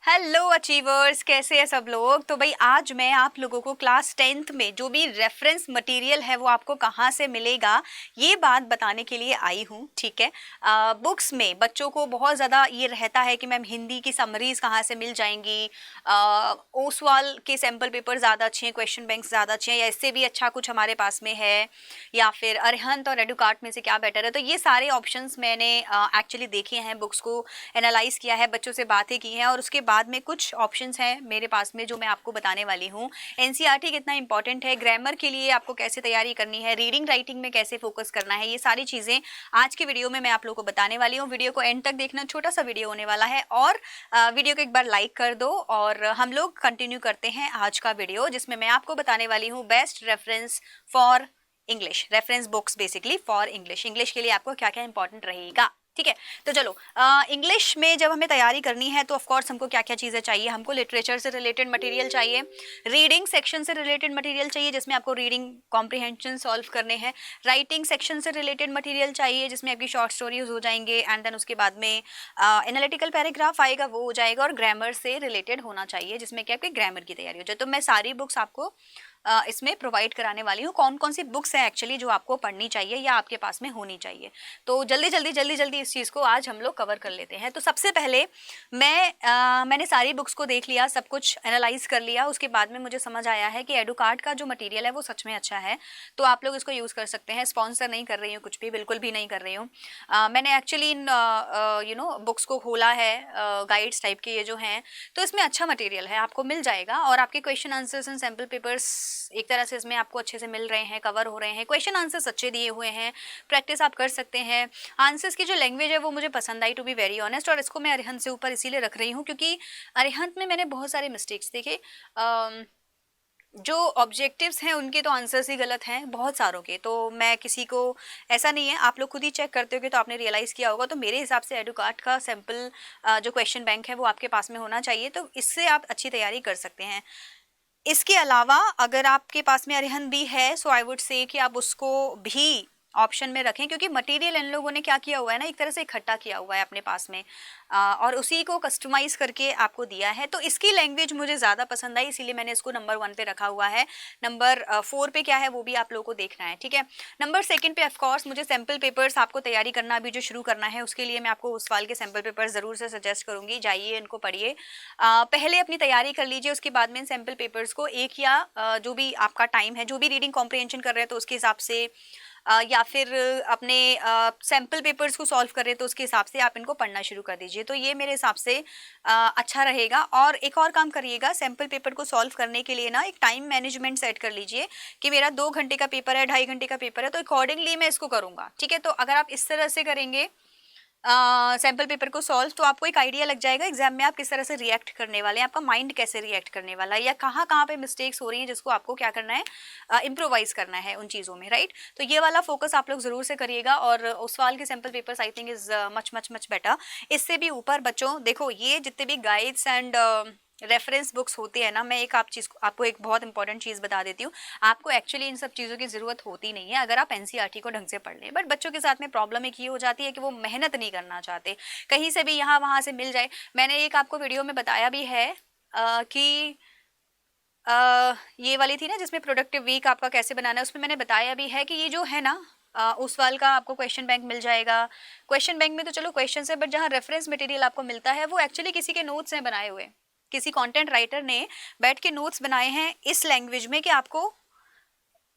Hello achievers, कैसे हैं सब लोग। तो भाई आज मैं आप लोगों को क्लास 10th में जो भी रेफरेंस मटेरियल है वो आपको कहाँ से मिलेगा ये बात बताने के लिए आई हूँ। ठीक है, बुक्स में बच्चों को बहुत ज़्यादा ये रहता है कि मैम हिंदी की समरीज कहाँ से मिल जाएंगी, ओसवाल के सैम्पल पेपर ज़्यादा अच्छे हैं, क्वेश्चन बैंक ज़्यादा अच्छे हैं, या इससे भी अच्छा कुछ हमारे पास में है, या फिर अरिहंत और एडुकार्ट में से क्या बेटर है। तो ये सारे ऑप्शंस मैंने एक्चुअली देखे हैं, बुक्स को एनालाइज किया है, बच्चों से बातें की हैं, और उसके बाद में कुछ ऑप्शंस हैं मेरे पास में जो मैं आपको बताने वाली हूँ। एनसीईआरटी कितना इंपॉर्टेंट है, ग्रामर के लिए आपको कैसे तैयारी करनी है, रीडिंग राइटिंग में कैसे फोकस करना है, ये सारी चीज़ें आज की वीडियो में मैं आप लोगों को बताने वाली हूँ। वीडियो को एंड तक देखना, छोटा सा वीडियो होने वाला है, और वीडियो को एक बार लाइक कर दो और हम लोग कंटिन्यू करते हैं आज का वीडियो, जिसमें मैं आपको बताने वाली हूँ best reference for English, reference books basically for English. English के लिए आपको क्या क्या इंपॉर्टेंट रहेगा। ठीक है, तो चलो इंग्लिश में जब हमें तैयारी करनी है तो ऑफ कोर्स हमको क्या क्या चीज़ें चाहिए। हमको लिटरेचर से रिलेटेड मटेरियल चाहिए, रीडिंग सेक्शन से रिलेटेड मटेरियल चाहिए जिसमें आपको रीडिंग कॉम्प्रिहेंशन सॉल्व करने हैं, राइटिंग सेक्शन से रिलेटेड मटेरियल चाहिए जिसमें आपकी शॉर्ट स्टोरीज हो जाएंगे, एंड देन उसके बाद में एनालिटिकल पैराग्राफ आएगा, वो हो जाएगा, और ग्रामर से रिलेटेड होना चाहिए जिसमें क्या आपकी ग्रामर की तैयारी हो जाए। तो मैं सारी बुक्स आपको इसमें प्रोवाइड कराने वाली हूँ। कौन कौन सी बुक्स हैं एक्चुअली जो आपको पढ़नी चाहिए या आपके पास में होनी चाहिए। तो जल्दी जल्दी जल्दी जल्दी इस चीज़ को आज हम लोग कवर कर लेते हैं। तो सबसे पहले मैंने सारी बुक्स को देख लिया, सब कुछ एनालाइज कर लिया, उसके बाद में मुझे समझ आया है कि एडुकार्ट का जो मटेरियल है वो सच में अच्छा है, तो आप लोग इसको यूज़ कर सकते हैं। स्पॉन्सर नहीं कर रही हूँ, कुछ भी बिल्कुल भी नहीं कर रही हूँ। मैंने एक्चुअली इन बुक्स को खोला है, गाइड्स टाइप के ये जो हैं, तो इसमें अच्छा मटेरियल है, आपको मिल जाएगा, और आपके question answers and sample papers एक तरह से इसमें आपको अच्छे से मिल रहे हैं, कवर हो रहे हैं, क्वेश्चन आंसर्स अच्छे दिए हुए हैं, प्रैक्टिस आप कर सकते हैं। आंसर्स की जो लैंग्वेज है वो मुझे पसंद आई, टू बी वेरी ऑनेस्ट, और इसको मैं अरिहंत से ऊपर इसीलिए रख रही हूँ क्योंकि अरिहंत में मैंने बहुत सारे मिस्टेक्स देखे। जो ऑब्जेक्टिव्स हैं उनके तो आंसर्स ही गलत हैं बहुत सारों के, तो मैं किसी को, ऐसा नहीं है, आप लोग खुद ही चेक करते होगे तो आपने रियलाइज़ किया होगा। तो मेरे हिसाब से एडुकार्ट का सैम्पल जो क्वेश्चन बैंक है वो आपके पास में होना चाहिए, तो इससे आप अच्छी तैयारी कर सकते हैं। इसके अलावा अगर आपके पास में अरिहंत भी है सो आई वुड से कि आप उसको भी ऑप्शन में रखें, क्योंकि मटेरियल इन लोगों ने क्या किया हुआ है ना, एक तरह से इकट्ठा किया हुआ है अपने पास में, और उसी को कस्टमाइज करके आपको दिया है। तो इसकी लैंग्वेज मुझे ज़्यादा पसंद आई, इसीलिए मैंने इसको नंबर 1 पे रखा हुआ है। नंबर 4 पे क्या है वो भी आप लोगों को देखना है। ठीक है, नंबर 2 पे ऑफकोर्स मुझे सैम्पल पेपर्स आपको तैयारी करना अभी जो शुरू करना है उसके लिए मैं आपको उस साल के सैम्पल पेपर ज़रूर से सजेस्ट करूँगी, जाइए इनको पढ़िए, पहले अपनी तैयारी कर लीजिए, उसके बाद में इन सैम्पल पेपर्स को एक या जो भी आपका टाइम है, जो भी रीडिंग कॉम्प्रिहेंशन कर रहे हैं तो उसके हिसाब से, या फिर अपने सैम्पल पेपर्स को सॉल्व कर रहे हैं तो उसके हिसाब से आप इनको पढ़ना शुरू कर दीजिए। तो ये मेरे हिसाब से अच्छा रहेगा। और एक और काम करिएगा, सैम्पल पेपर को सॉल्व करने के लिए ना एक टाइम मैनेजमेंट सेट कर लीजिए कि मेरा 2 घंटे का पेपर है, 2.5 घंटे का पेपर है, तो अकॉर्डिंगली मैं इसको करूँगा। ठीक है, तो अगर आप इस तरह से करेंगे सैम्पल पेपर को सॉल्व, तो आपको एक आइडिया लग जाएगा एग्जाम में आप किस तरह से रिएक्ट करने वाले हैं, आपका माइंड कैसे रिएक्ट करने वाला है, या कहाँ कहाँ पे मिस्टेक्स हो रही हैं जिसको आपको क्या करना है, इम्प्रोवाइज करना है उन चीज़ों में, राइट। तो ये वाला फोकस आप लोग ज़रूर से करिएगा, और उस सवाल के sample papers I think is much much much better. इससे भी ऊपर बच्चों देखो, ये जितने भी गाइड्स एंड रेफरेंस बुक्स होती है ना, मैं एक आपको एक बहुत इंपॉर्टेंट चीज़ बता देती हूँ, आपको एक्चुअली इन सब चीज़ों की ज़रूरत होती नहीं है अगर आप एनसीईआरटी को ढंग से पढ़ लें। बट बच्चों के साथ में प्रॉब्लम एक ये हो जाती है कि वो मेहनत नहीं करना चाहते, कहीं से भी यहाँ वहाँ से मिल जाए। मैंने एक आपको वीडियो में बताया भी है कि ये वाली थी ना जिसमें प्रोडक्टिव वीक आपका कैसे बनाना है, उसमें मैंने बताया भी है कि ये जो है ना, उस वाल का आपको क्वेश्चन बैंक मिल जाएगा। क्वेश्चन बैंक में तो चलो क्वेश्चन है, बट जहाँ रेफरेंस मटेरियल आपको मिलता है वो एक्चुअली किसी के नोट्स हैं बनाए हुए, किसी कंटेंट राइटर ने बैठ के नोट्स बनाए हैं इस लैंग्वेज में कि आपको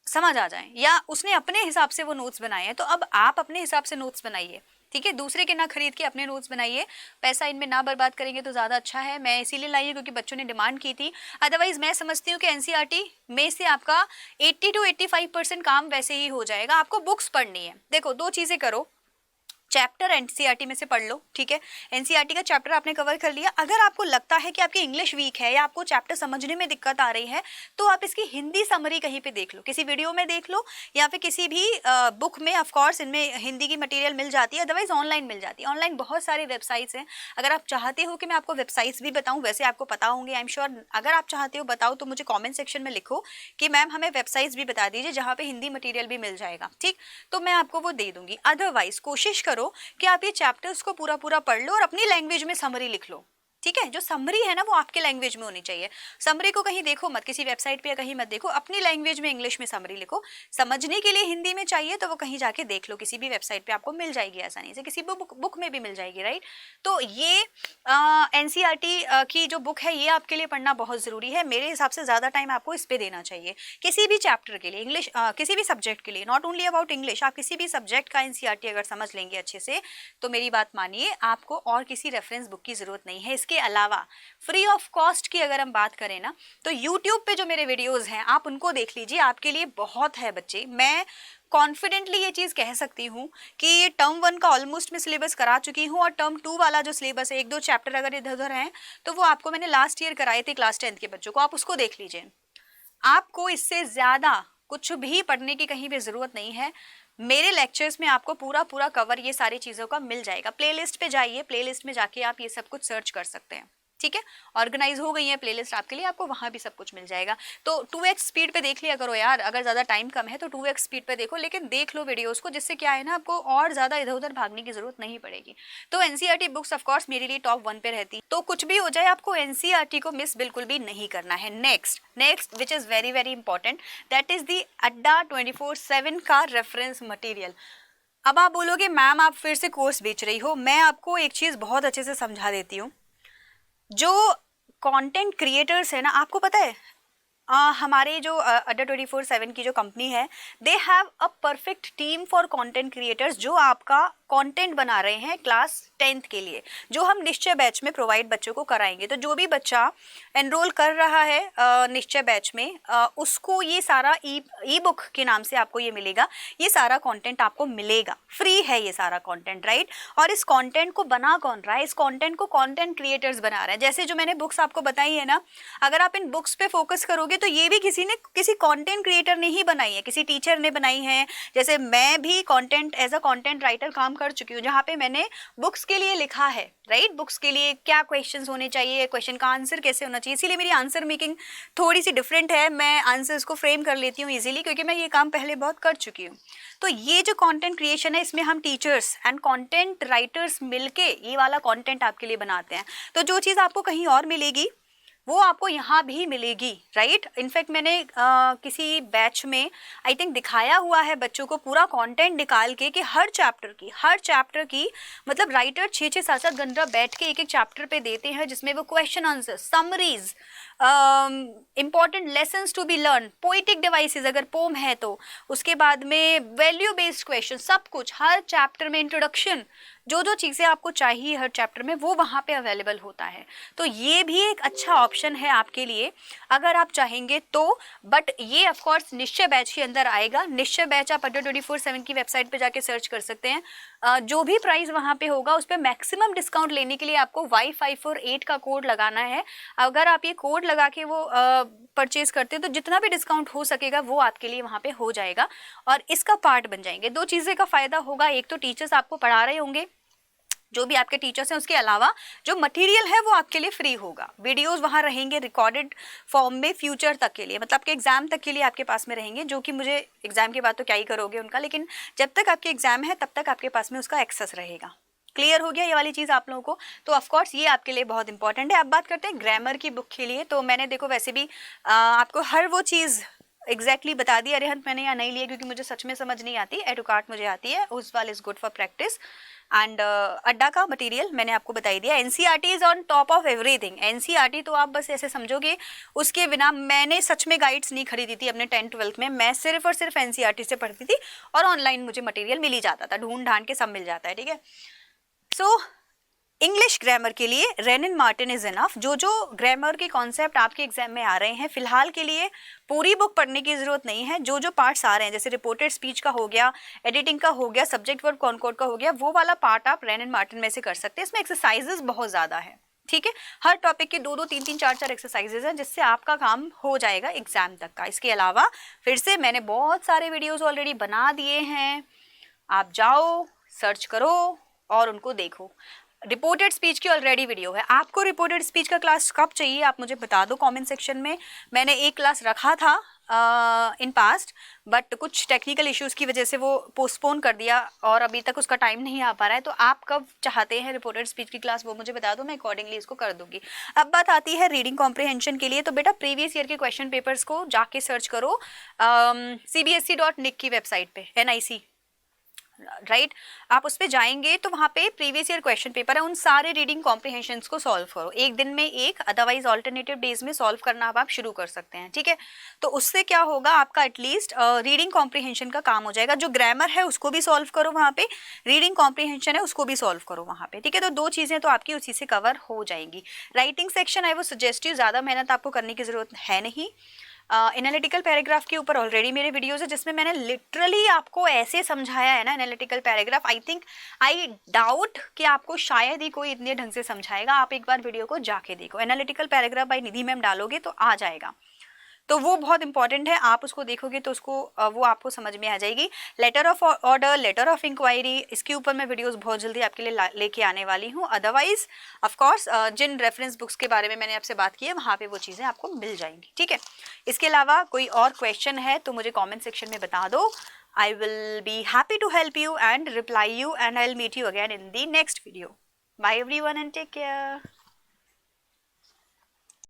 समझ आ जाए, या उसने अपने हिसाब से वो नोट्स बनाए हैं। तो अब आप अपने हिसाब से नोट्स बनाइए, ठीक है, दूसरे के ना खरीद के अपने नोट्स बनाइए, पैसा इनमें ना बर्बाद करेंगे तो ज़्यादा अच्छा है। मैं इसीलिए लाई है क्योंकि बच्चों ने डिमांड की थी। अदरवाइज मैं समझती हूँ कि एनसीईआरटी में से आपका 80 to 85% काम वैसे ही हो जाएगा। आपको बुक्स पढ़नी है, देखो 2 चीज़ें करो, चैप्टर एनसीईआरटी में से पढ़ लो, ठीक है, एनसीईआरटी का चैप्टर आपने कवर कर लिया। अगर आपको लगता है कि आपकी इंग्लिश वीक है या आपको चैप्टर समझने में दिक्कत आ रही है तो आप इसकी हिंदी समरी कहीं पे देख लो, किसी वीडियो में देख लो, या फिर किसी भी बुक में, ऑफ कोर्स इनमें हिंदी की मटेरियल मिल जाती है, अदरवाइज ऑनलाइन मिल जाती है। ऑनलाइन बहुत सारे वेबसाइट्स हैं, अगर आप चाहते हो कि मैं आपको वेबसाइट्स भी बताऊँ, वैसे आपको पता होंगे आई एम श्योर, अगर आप चाहते हो बताओ तो मुझे कॉमेंट सेक्शन में लिखो कि मैम हमें वेबसाइट्स भी बता दीजिए जहाँ पे हिंदी मटीरियल भी मिल जाएगा, ठीक, तो मैं आपको वो दे दूंगी। अदरवाइज कोशिश करो कि आप ये चैप्टर्स को पूरा पूरा पढ़ लो और अपनी लैंग्वेज में समरी लिख लो, ठीक है। जो समरी है ना वो आपके लैंग्वेज में होनी चाहिए। समरी को कहीं देखो मत, किसी वेबसाइट पे या कहीं मत देखो, अपनी लैंग्वेज में इंग्लिश में समरी लिखो। समझने के लिए हिंदी में चाहिए तो वो कहीं जाके देख लो, किसी भी वेबसाइट पे आपको मिल जाएगी आसानी से, किसी बुक में भी मिल जाएगी, राइट। तो ये एनसीईआरटी की जो बुक है ये आपके लिए पढ़ना बहुत ज़रूरी है। मेरे हिसाब से ज़्यादा टाइम आपको इस पर देना चाहिए किसी भी चैप्टर के लिए, इंग्लिश किसी भी सब्जेक्ट के लिए, नॉट ओनली अबाउट इंग्लिश। आप किसी भी सब्जेक्ट का एनसीईआरटी अगर समझ लेंगे अच्छे से तो मेरी बात मानिए, आपको और किसी रेफरेंस बुक की ज़रूरत नहीं है। इसके अलावा फ्री ऑफ कॉस्ट की अगर हम बात करें ना, तो यूट्यूब पे जो मेरे वीडियोज़ हैं आप उनको देख लीजिए, आपके लिए बहुत है बच्चे। मैं कॉन्फिडेंटली ये चीज़ कह सकती हूँ कि ये टर्म 1 का ऑलमोस्ट मैं सिलेबस करा चुकी हूँ, और टर्म 2 वाला जो सिलेबस है, 1-2 चैप्टर अगर इधर उधर हैं तो वो आपको मैंने लास्ट ईयर कराए थे क्लास 10th के बच्चों को, आप उसको देख लीजिए। आपको इससे ज़्यादा कुछ भी पढ़ने की कहीं भी ज़रूरत नहीं है। मेरे लेक्चर्स में आपको पूरा पूरा कवर ये सारी चीज़ों का मिल जाएगा। प्लेलिस्ट पे जाइए, प्लेलिस्ट में जाके आप ये सब कुछ सर्च कर सकते हैं, ठीक है। ऑर्गेनाइज हो गई है प्लेलिस्ट आपके लिए, आपको वहाँ भी सब कुछ मिल जाएगा। तो 2x स्पीड पे देख लिया करो यार, अगर ज़्यादा टाइम कम है तो 2x स्पीड पे देखो, लेकिन देख लो वीडियोस को, जिससे क्या है ना आपको और ज़्यादा इधर उधर भागने की ज़रूरत नहीं पड़ेगी। तो एनसीईआरटी बुक्स ऑफकोर्स मेरे लिए टॉप 1 पे रहती, तो कुछ भी हो जाए आपको एनसीईआरटी को मिस बिल्कुल भी नहीं करना है। Next which is very very important, that is the अड्डा 24/7 का रेफरेंस मटीरियल। अब आप बोलोगे मैम आप फिर से कोर्स बेच रही हो, मैं आपको एक चीज़ बहुत अच्छे से समझा देती हूँ। जो कंटेंट क्रिएटर्स है ना, आपको पता है हमारे जो अड्डा 24/7 की जो कंपनी है, they have a perfect team for content creators, जो आपका कंटेंट बना रहे हैं क्लास 10th के लिए, जो हम निश्चय बैच में प्रोवाइड बच्चों को कराएंगे। तो जो भी बच्चा एनरोल कर रहा है निश्चय बैच में, उसको ये सारा ई बुक के नाम से आपको ये मिलेगा, ये सारा कंटेंट आपको मिलेगा, फ्री है ये सारा कंटेंट, राइट। और इस कंटेंट को बना कौन रहा है? इस कंटेंट को कंटेंट क्रिएटर्स बना रहे हैं। जैसे जो मैंने बुक्स आपको बताई है ना, अगर आप इन बुक्स पे फोकस करोगे तो ये भी किसी कंटेंट क्रिएटर ने ही बनाई है, किसी टीचर ने बनाई है। जैसे मैं भी content as a content writer काम कर चुकी हूँ, जहाँ पे मैंने बुक्स के लिए लिखा है, राइट। बुक्स के लिए क्या क्वेश्चंस होने चाहिए, क्वेश्चन का आंसर कैसे होना चाहिए, इसीलिए मेरी आंसर मेकिंग थोड़ी सी डिफरेंट है। मैं आंसर्स को फ्रेम कर लेती हूँ इजीली, क्योंकि मैं ये काम पहले बहुत कर चुकी हूँ। तो ये जो कंटेंट क्रिएशन है, इसमें हम टीचर्स एंड कंटेंट राइटर्स मिलके ये वाला कंटेंट आपके लिए बनाते हैं। तो जो चीज़ आपको कहीं और मिलेगी वो आपको यहाँ भी मिलेगी, राइट। इनफैक्ट मैंने किसी बैच में आई थिंक दिखाया हुआ है बच्चों को पूरा कंटेंट निकाल के कि हर चैप्टर की मतलब राइटर 6-6, 7-7 घंटा बैठ के एक चैप्टर पे देते हैं, जिसमें वो question answer, summaries, important lessons to be learn, poetic devices अगर पोम है तो, उसके बाद में वैल्यू बेस्ड क्वेश्चन, सब कुछ हर चैप्टर में, इंट्रोडक्शन, जो जो चीज़ें आपको चाहिए हर चैप्टर में वो वहाँ पे अवेलेबल होता है। तो ये भी एक अच्छा ऑप्शन है आपके लिए अगर आप चाहेंगे तो। बट ये ऑफ कोर्स निश्चय बैच के अंदर आएगा। निश्चय बैच आप अड्डा 24/7 की वेबसाइट पे जाके सर्च कर सकते हैं। जो भी प्राइस वहाँ पे होगा उस पर मैक्सिमम डिस्काउंट लेने के लिए आपको Y548 का कोड लगाना है। अगर आप ये कोड लगा के वो परचेज करते हैं तो जितना भी डिस्काउंट हो सकेगा वो आपके लिए वहाँ पे हो जाएगा और इसका पार्ट बन जाएंगे। दो चीज़ें का फ़ायदा होगा, एक तो टीचर्स आपको पढ़ा रहे होंगे, जो भी आपके टीचर्स हैं, उसके अलावा जो मटेरियल है वो आपके लिए फ्री होगा। वीडियोस वहाँ रहेंगे रिकॉर्डेड फॉर्म में फ्यूचर तक के लिए, मतलब आपके एग्जाम तक के लिए आपके पास में रहेंगे, जो कि मुझे एग्जाम के बाद तो क्या ही करोगे उनका, लेकिन जब तक आपके एग्जाम है तब तक आपके पास में उसका एक्सेस रहेगा। क्लियर हो गया ये वाली चीज़ आप लोगों को? तो ऑफकोर्स ये आपके लिए बहुत इंपॉर्टेंट है। अब बात करते हैं ग्रामर की बुक के लिए। तो मैंने देखो वैसे भी आपको हर वो चीज़ एग्जैक्टली बता दी। अरिहंत मैंने यहाँ नहीं लिया क्योंकि मुझे सच में समझ नहीं आती, एडुकार्ट मुझे आती है, उस वाल is good for practice. And अड्डा का मटेरियल मैंने आपको बता ही दिया। NCERT is on top of everything. NCERT तो आप बस ऐसे समझोगे, उसके बिना मैंने सच में गाइड्स नहीं खरीदी थी अपने 10th-12th में। मैं सिर्फ और सिर्फ एनसीईआरटी से पढ़ती थी और ऑनलाइन मुझे मटेरियल मिल ही जाता था, ढूंढ ढांड के सब मिल जाता है, ठीक है। सो इंग्लिश ग्रामर के लिए रेनिन मार्टिन इज इनफ। जो जो ग्रामर के कॉन्सेप्ट आपके एग्जाम में आ रहे हैं, फिलहाल के लिए पूरी बुक पढ़ने की जरूरत नहीं है। जो जो पार्ट्स आ रहे हैं, जैसे रिपोर्टेड स्पीच का हो गया, एडिटिंग का हो गया, सब्जेक्ट वर्ब कॉनकॉर्ड का हो गया, वो वाला पार्ट आप रेनिन मार्टिन में से कर सकते हैं। इसमें एक्सरसाइजेस बहुत ज़्यादा है, ठीक है। हर टॉपिक के 2-2, 3-3, 4-4 एक्सरसाइजेज हैं, जिससे आपका काम हो जाएगा एग्जाम तक का। इसके अलावा फिर से मैंने बहुत सारे वीडियोज़ ऑलरेडी बना दिए हैं, आप जाओ सर्च करो और उनको देखो। रिपोर्टेड स्पीच की ऑलरेडी वीडियो है। आपको रिपोर्टेड स्पीच का क्लास कब चाहिए आप मुझे बता दो कमेंट सेक्शन में। मैंने एक क्लास रखा था इन पास्ट, बट कुछ टेक्निकल इश्यूज की वजह से वो पोस्टपोन कर दिया और अभी तक उसका टाइम नहीं आ पा रहा है। तो आप कब चाहते हैं रिपोर्टेड स्पीच की क्लास वो मुझे बता दो, मैं अकॉर्डिंगली इसको कर दूंगी। अब बात आती है रीडिंग कॉम्प्रिहेंशन के लिए, तो बेटा प्रीवियस ईयर के क्वेश्चन पेपर्स को जाके सर्च करो cbsc.nic की वेबसाइट पे, NIC राइट आप उस पर जाएंगे तो वहाँ पे प्रीवियस ईयर क्वेश्चन पेपर है, उन सारे रीडिंग कॉम्प्रिहेंशंस को सॉल्व करो एक दिन में एक, अदरवाइज ऑल्टरनेटिव डेज में सॉल्व करना अब आप शुरू कर सकते हैं, ठीक है। तो उससे क्या होगा आपका एटलीस्ट रीडिंग कॉम्प्रिहेंशन का काम हो जाएगा। जो ग्रामर है उसको भी सॉल्व करो वहाँ पे, रीडिंग कॉम्प्रिहेंशन है उसको भी सॉल्व करो वहाँ पे, ठीक है। तो दो चीज़ें तो आपकी उसी से कवर हो जाएंगी। राइटिंग सेक्शन आई वो सजेस्ट यू ज़्यादा मेहनत आपको करने की ज़रूरत है नहीं। एनालिटिकल पैराग्राफ के ऊपर ऑलरेडी मेरे वीडियोस है जिसमें मैंने लिटरली आपको ऐसे समझाया है ना एनालिटिकल पैराग्राफ, आई डाउट कि आपको शायद ही कोई इतने ढंग से समझाएगा। आप एक बार वीडियो को जाके देखो, एनालिटिकल पैराग्राफ बाय निधि मैम डालोगे तो आ जाएगा, तो वो बहुत इंपॉर्टेंट है। आप उसको देखोगे तो उसको वो आपको समझ में आ जाएगी। Letter of order, letter of inquiry, इसके ऊपर मैं वीडियोस बहुत जल्दी आपके लिए लेके आने वाली हूँ। अदरवाइज ऑफ कोर्स जिन रेफरेंस बुक्स के बारे में मैंने आपसे बात की है वहाँ पे वो चीज़ें आपको मिल जाएंगी, ठीक है। इसके अलावा कोई और क्वेश्चन है तो मुझे कॉमेंट सेक्शन में बता दो। I will be happy to help you and reply you, and I will meet you again in the next video. Bye everyone and take care.